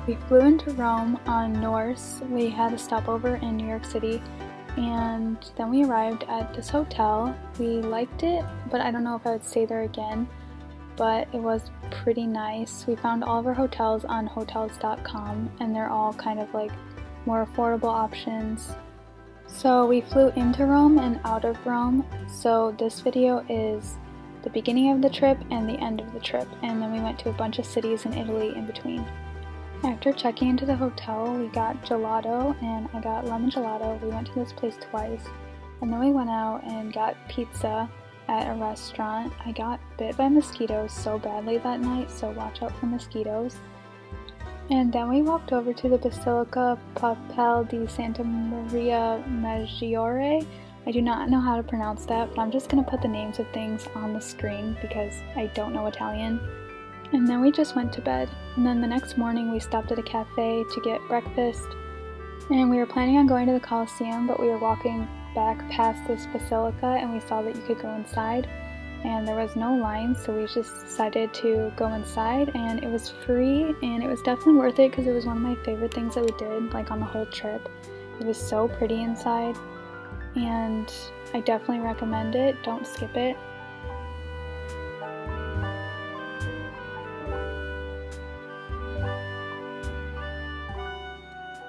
We flew into Rome on Norse. We had a stopover in New York City, and then we arrived at this hotel. We liked it, but I don't know if I would stay there again, but it was pretty nice. We found all of our hotels on hotels.com, and they're all kind of like more affordable options. So we flew into Rome and out of Rome, so this video is the beginning of the trip and the end of the trip, and then we went to a bunch of cities in Italy in between. After checking into the hotel, we got gelato, and I got lemon gelato. We went to this place twice, and then we went out and got pizza at a restaurant. I got bit by mosquitoes so badly that night, so watch out for mosquitoes. And then we walked over to the Basilica Papal di Santa Maria Maggiore. I do not know how to pronounce that, but I'm just going to put the names of things on the screen because I don't know Italian. And then we just went to bed. And then the next morning we stopped at a cafe to get breakfast. And we were planning on going to the Colosseum, but we were walking back past this basilica and we saw that you could go inside. And there was no line, so we just decided to go inside, and it was free, and it was definitely worth it because it was one of my favorite things that we did, like on the whole trip. It was so pretty inside, and I definitely recommend it. Don't skip it.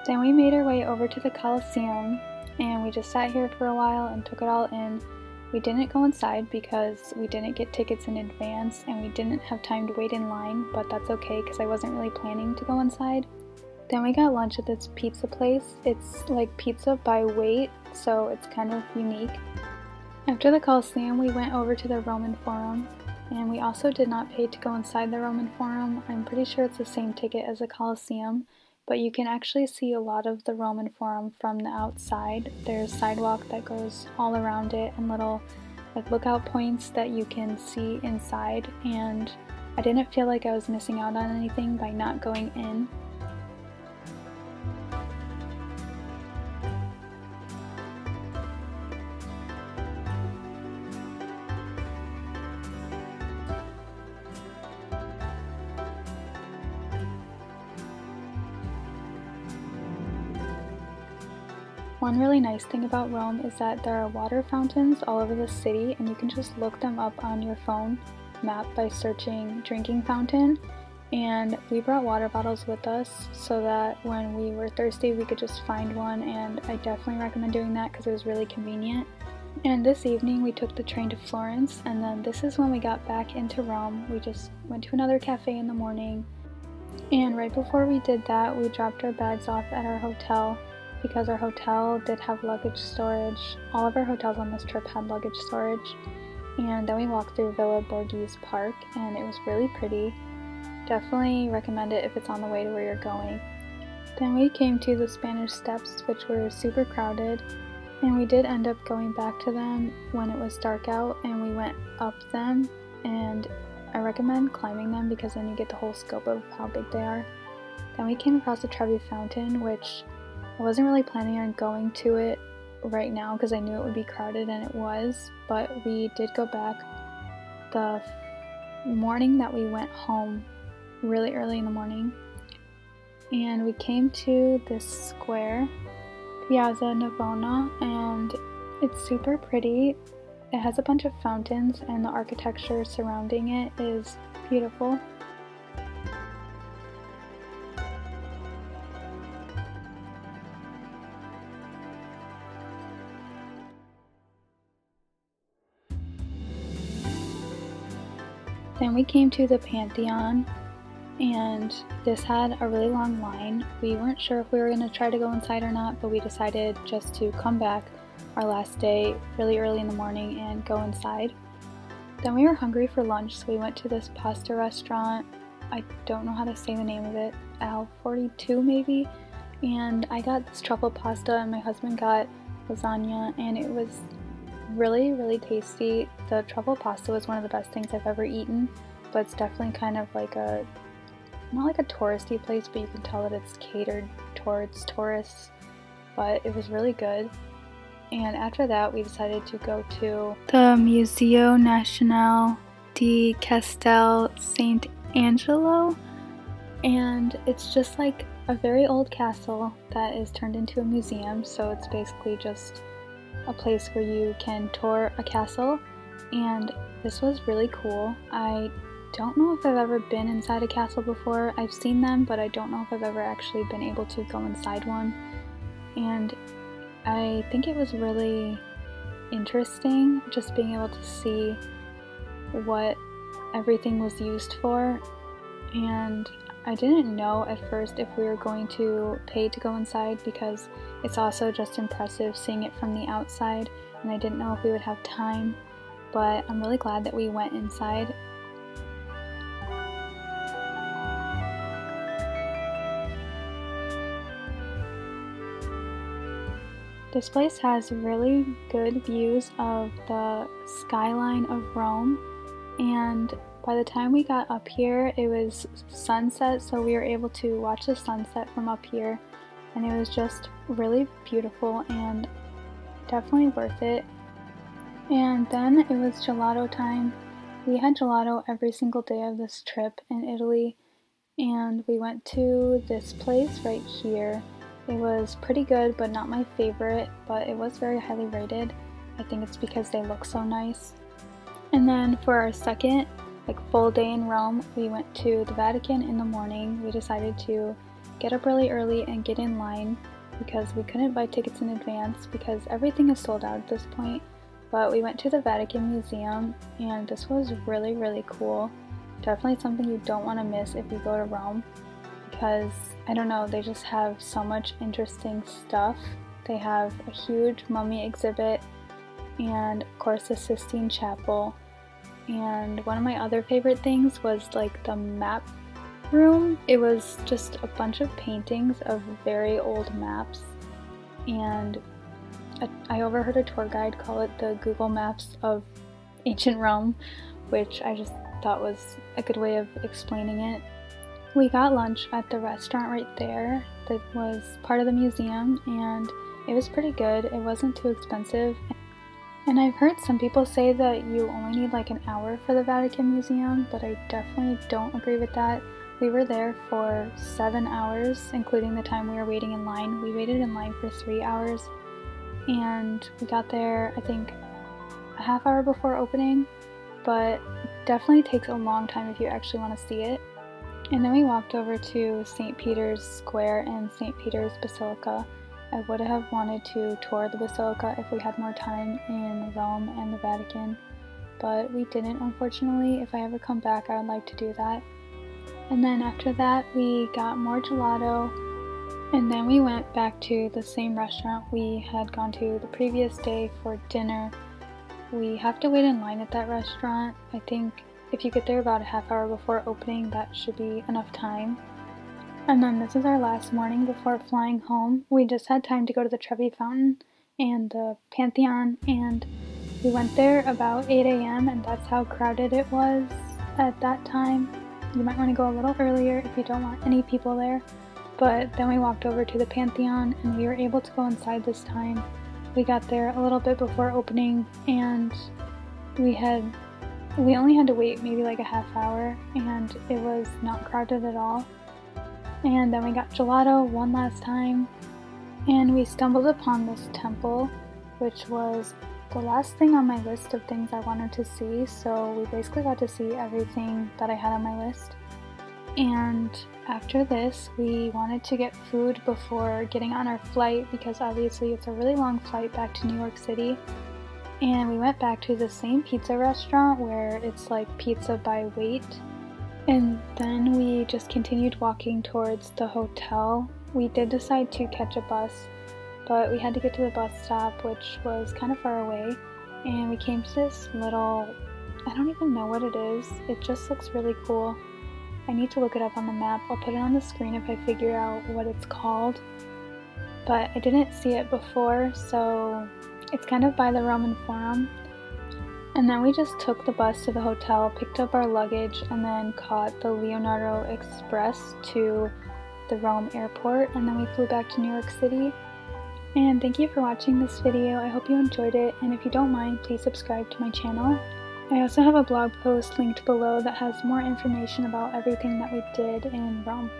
Then we made our way over to the Colosseum, and we just sat here for a while and took it all in. We didn't go inside because we didn't get tickets in advance and we didn't have time to wait in line, but that's okay because I wasn't really planning to go inside. Then we got lunch at this pizza place. It's like pizza by weight, so it's kind of unique. After the Colosseum, we went over to the Roman Forum, and we also did not pay to go inside the Roman Forum. I'm pretty sure it's the same ticket as the Colosseum, but you can actually see a lot of the Roman Forum from the outside. There's a sidewalk that goes all around it and little like lookout points that you can see inside, and I didn't feel like I was missing out on anything by not going in. One really nice thing about Rome is that there are water fountains all over the city, and you can just look them up on your phone map by searching drinking fountain. And we brought water bottles with us so that when we were thirsty we could just find one, and I definitely recommend doing that because it was really convenient. And this evening we took the train to Florence, and then this is when we got back into Rome. We just went to another cafe in the morning, and right before we did that we dropped our bags off at our hotel, because our hotel did have luggage storage. All of our hotels on this trip had luggage storage. And then we walked through Villa Borghese Park, and it was really pretty. Definitely recommend it if it's on the way to where you're going. Then we came to the Spanish Steps, which were super crowded, and we did end up going back to them when it was dark out, and we went up them, and I recommend climbing them because then you get the whole scope of how big they are. Then we came across the Trevi Fountain, which I wasn't really planning on going to it right now because I knew it would be crowded, and it was, but we did go back the morning that we went home, really early in the morning. And we came to this square, Piazza Navona, and it's super pretty. It has a bunch of fountains, and the architecture surrounding it is beautiful. Then we came to the Pantheon, and this had a really long line. We weren't sure if we were going to try to go inside or not, but we decided just to come back our last day really early in the morning and go inside. Then we were hungry for lunch, so we went to this pasta restaurant. I don't know how to say the name of it, Al 42 maybe, and I got this truffle pasta and my husband got lasagna, and it was really tasty. The truffle pasta was one of the best things I've ever eaten, but it's definitely kind of like a, not like a touristy place, but you can tell that it's catered towards tourists, but it was really good. And after that we decided to go to the Museo Nazionale di Castel Sant'Angelo. And it's just like a very old castle that is turned into a museum, so it's basically just a place where you can tour a castle, and this was really cool. I don't know if I've ever been inside a castle before. I've seen them, but I don't know if I've ever actually been able to go inside one, and I think it was really interesting just being able to see what everything was used for. And I didn't know at first if we were going to pay to go inside, because it's also just impressive seeing it from the outside, and I didn't know if we would have time, but I'm really glad that we went inside. This place has really good views of the skyline of Rome, and by the time we got up here it was sunset, so we were able to watch the sunset from up here, and it was just really beautiful and definitely worth it. And then it was gelato time. We had gelato every single day of this trip in Italy, and we went to this place right here. It was pretty good, but not my favorite, but it was very highly rated. I think it's because they look so nice. And then for our second full day in Rome, we went to the Vatican in the morning. We decided to get up really early and get in line because we couldn't buy tickets in advance because everything is sold out at this point. But we went to the Vatican Museum, and this was really, really cool. Definitely something you don't want to miss if you go to Rome, because I don't know, they just have so much interesting stuff. They have a huge mummy exhibit, and of course the Sistine Chapel. And one of my other favorite things was the map room. It was just a bunch of paintings of very old maps, and I overheard a tour guide call it the Google Maps of ancient Rome, which I just thought was a good way of explaining it. We got lunch at the restaurant right there that was part of the museum, and it was pretty good. It wasn't too expensive. And I've heard some people say that you only need an hour for the Vatican Museum, but I definitely don't agree with that. We were there for 7 hours, including the time we were waiting in line. We waited in line for 3 hours, and we got there, I think, a half hour before opening, but it definitely takes a long time if you actually want to see it. And then we walked over to St. Peter's Square and St. Peter's Basilica. I would have wanted to tour the Basilica if we had more time in Rome and the Vatican, but we didn't, unfortunately. If I ever come back, I would like to do that. And then after that, we got more gelato, and then we went back to the same restaurant we had gone to the previous day for dinner. We have to wait in line at that restaurant. I think if you get there about a half hour before opening, that should be enough time. And then this is our last morning before flying home. We just had time to go to the Trevi Fountain and the Pantheon, and we went there about 8 a.m. and that's how crowded it was at that time. You might want to go a little earlier if you don't want any people there. But then we walked over to the Pantheon and we were able to go inside this time. We got there a little bit before opening, and we only had to wait maybe a half hour, and it was not crowded at all. And then we got gelato one last time, and we stumbled upon this temple, which was the last thing on my list of things I wanted to see, so we basically got to see everything that I had on my list. And after this, we wanted to get food before getting on our flight, because obviously it's a really long flight back to New York City. And we went back to the same pizza restaurant where it's pizza by weight. And then we just continued walking towards the hotel. We did decide to catch a bus, but we had to get to the bus stop, which was kind of far away. And we came to this little, I don't even know what it is. It just looks really cool. I need to look it up on the map. I'll put it on the screen if I figure out what it's called. But I didn't see it before, so it's kind of by the Roman Forum. And then we just took the bus to the hotel, picked up our luggage, and then caught the Leonardo Express to the Rome airport, and then we flew back to New York City. And thank you for watching this video. I hope you enjoyed it, and if you don't mind, please subscribe to my channel. I also have a blog post linked below that has more information about everything that we did in Rome.